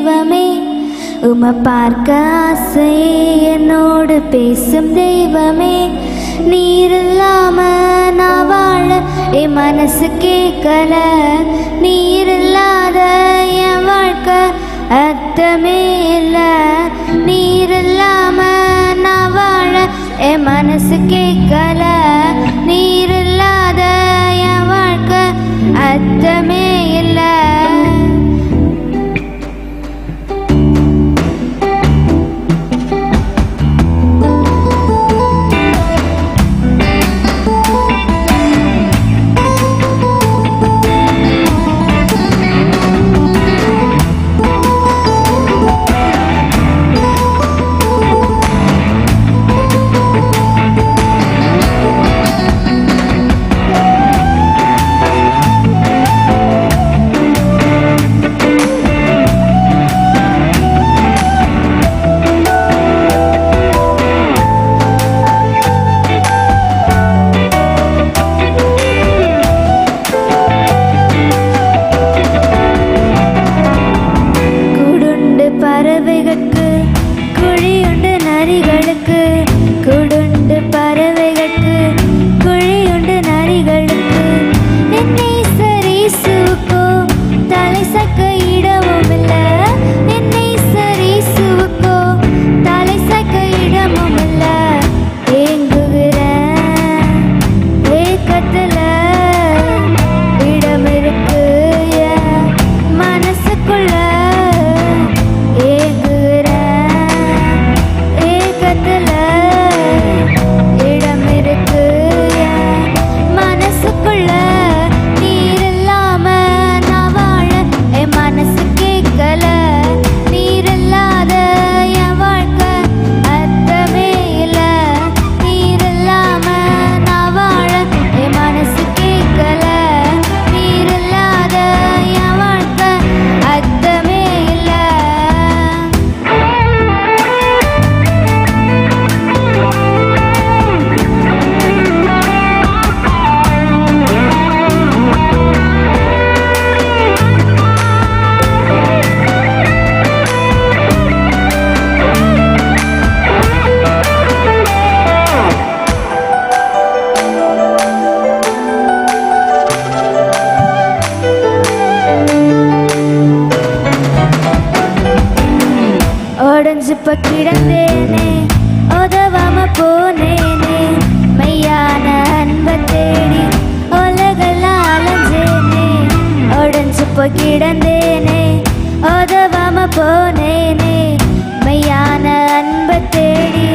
தெய்வமே, உம்மை பார்க்க ஆசை என்னோடு பேசும் தெய்வமே. நீர் இல்லாம நான் வாழ என் மனசு கேட்கல, நீர் இல்லாத என் வாழ்க்கை அர்த்தமே இல்லை. நீர் இல்லாம நான் வாழ என் மனசு கேட்கல, நீர் இல்லாத என் வாழ்க்கை அர்த்தமே இல்லை. பறவைகளுக்கு குழியுண்டு, நரிகளுக்கு குடுண்டு. பறவைகளுக்கு குழியுண்டு, நரிகளுக்கு. என்னை சரீசுவுக்கோ தலை சக்க இடமும் இல்லை. என்னை சரீசுவுக்கோ தலை சக்க இடமும் இல்லை. ஏங்குகிற ஏக்கத்துல இடம் இருக்கு மனசுக்குள்ள. உடஞ்சிப்ப கிடந்தேனே, உதவாம போனேனே. மையான அன்பை தேடி உலகெல்லாம் அலைஞ்சேனே. உடஞ்சிப்ப கிடந்தேனே, உதவாம போனேனே. மையான அன்பை தேடி